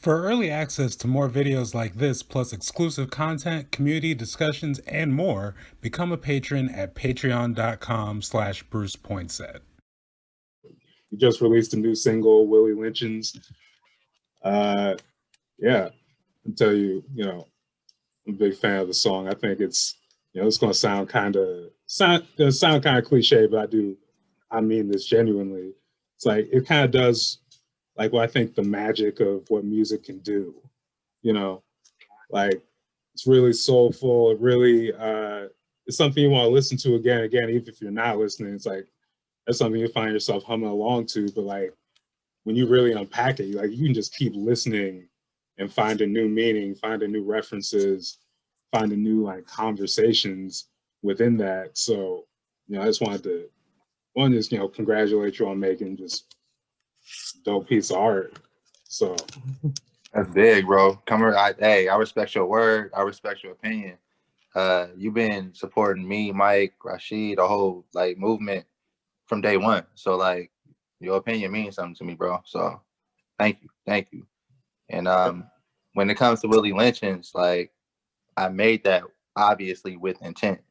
For early access to more videos like this, plus exclusive content, community discussions, and more, become a patron at patreon.com/BrucePoinsett. He just released a new single, Willie Lynchings. Yeah, I'll tell you, I'm a big fan of the song. I think it's going to sound kind of cliche, but I mean this genuinely. It's like it kind of does like what I think the magic of what music can do. Like it's really soulful. It really it's something you want to listen to again and again, even if you're not listening. It's like that's something you find yourself humming along to. But like when you really unpack it, like you can just keep listening and finding new meaning, finding new references, finding new like conversations within that. So, I just wanted to congratulate you on making just dope piece of art. So that's big, bro. I respect your word. I respect your opinion. You've been supporting me, Mike, Rashid, the whole like movement from day one. So like your opinion means something to me, bro. So thank you. And when it comes to Willie Lynchings, like I made that obviously with intent.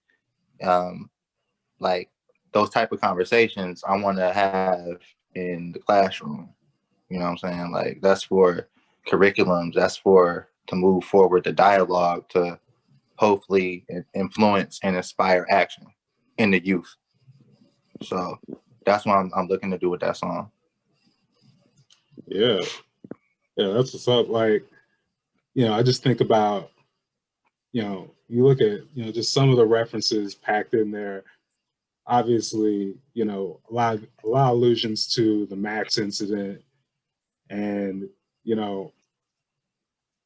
Like those type of conversations I want to have in the classroom. You know what I'm saying? Like that's for curriculums. That's for to move forward the dialogue to hopefully influence and inspire action in the youth. So that's what I'm looking to do with that song. Yeah, that's what's up. Like, I just think about, you look at, just some of the references packed in there. Obviously, a lot of allusions to the Max incident, and I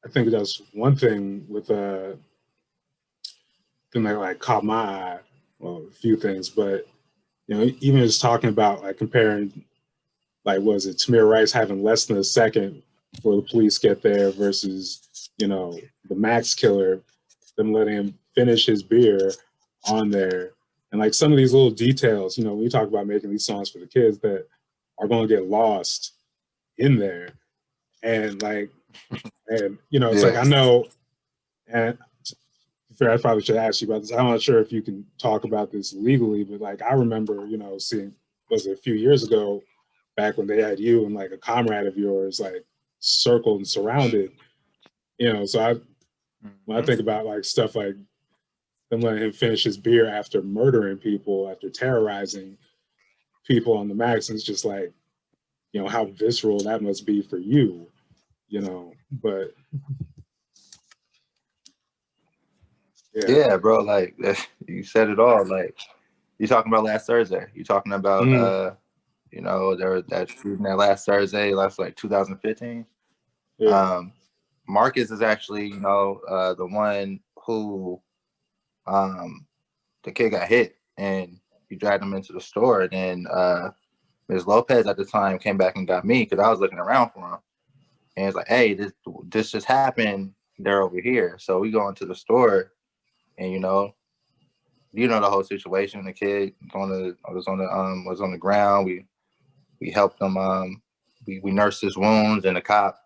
think that's one thing with thing that like caught my eye. Well, a few things, but even just talking about like comparing, like was it Tamir Rice having less than a second before the police get there versus the Max killer, them letting him finish his beer on there, and like some of these little details. When you talk about making these songs for the kids that are going to get lost in there, and like. And it's like I know, and I probably should ask you about this. I'm not sure if you can talk about this legally, but like I remember, seeing was it a few years ago, back when they had you and like a comrade of yours like circled and surrounded. So when I think about like stuff like them letting him finish his beer after murdering people, after terrorizing people on the Max, it's just like, how visceral that must be for you. But yeah, bro, like you said it all. Like you talking about last Thursday. You talking about there was that shooting that last Thursday, last like 2015. Yeah. Marcus is actually, the one who the kid got hit and you dragged him into the store, and then Ms. Lopez at the time came back and got me because I was looking around for him. And it's like, hey, this just happened. They're over here. So we go into the store, and the whole situation. The kid was on the ground. We helped him. We nursed his wounds, and the cop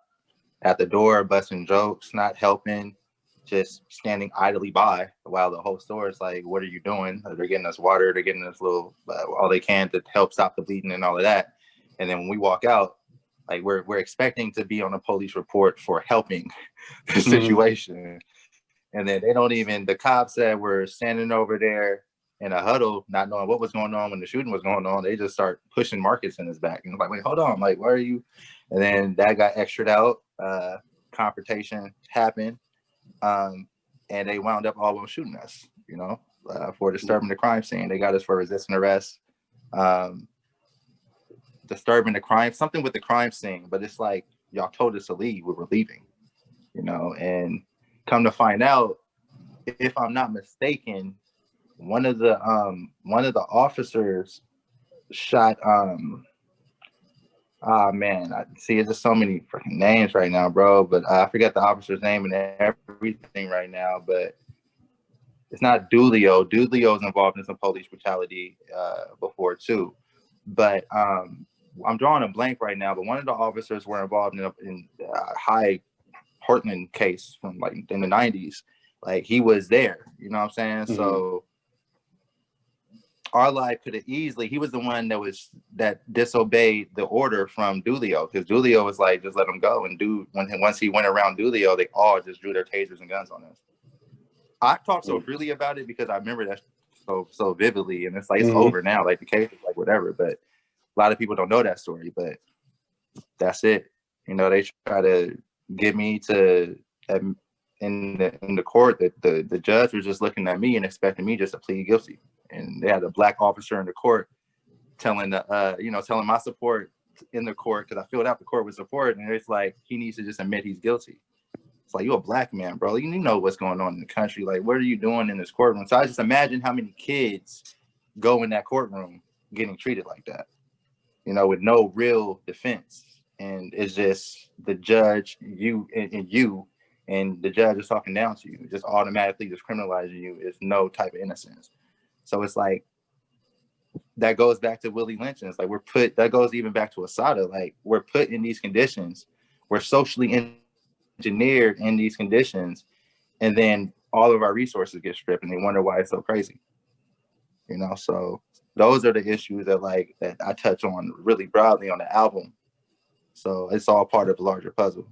at the door busting jokes, not helping, just standing idly by while the whole store is like, "What are you doing?" They're getting us water. They're getting us little all they can to help stop the bleeding and all of that. And then when we walk out, like we're expecting to be on a police report for helping the situation. And then they don't even, the cops that were standing over there in a huddle, not knowing what was going on when the shooting was going on, they just start pushing Marcus in his back. And I'm like, wait, hold on. Like, why are you? And then that got extra'd out. Confrontation happened. And they wound up all shooting us, for disturbing the crime scene. They got us for resisting arrest. Disturbing the crime, something with the crime scene, but it's like y'all told us to leave, we were leaving, and come to find out, if I'm not mistaken, one of the officers shot man, I see it's just so many freaking names right now, bro, but I forget the officer's name and everything right now, but it's not Dulio. Dulio is involved in some police brutality before too, but I'm drawing a blank right now, but one of the officers were involved in high Portland case from like in the 90s. Like he was there, you know what I'm saying? Mm-hmm. So our life could have easily, he was the one that disobeyed the order from Dulio, because Dulio was like, just let him go. And once he went around Dulio, they all just drew their tasers and guns on us. I talk so freely about it because I remember that so vividly, and it's like, it's over now. Like the case is like whatever, but a lot of people don't know that story, but that's it. You know, they try to get me to, in the court, that the judge was just looking at me and expecting me just to plead guilty. And they had a black officer in the court telling my support in the court, because I filled out the court with support, and it's like, he needs to just admit he's guilty. It's like, you're a black man, bro. You know what's going on in the country. Like, what are you doing in this courtroom? So I just imagine how many kids go in that courtroom getting treated like that, you know, with no real defense. And it's just the judge, you, and the judge is talking down to you, just automatically just criminalizing you. It's no type of innocence. So it's like, that goes back to Willie Lynchings. Like, that goes even back to Asada. Like, we're put in these conditions. We're socially engineered in these conditions, and then all of our resources get stripped, and they wonder why it's so crazy. You know, so those are the issues that I touch on really broadly on the album. So it's all part of the larger puzzle.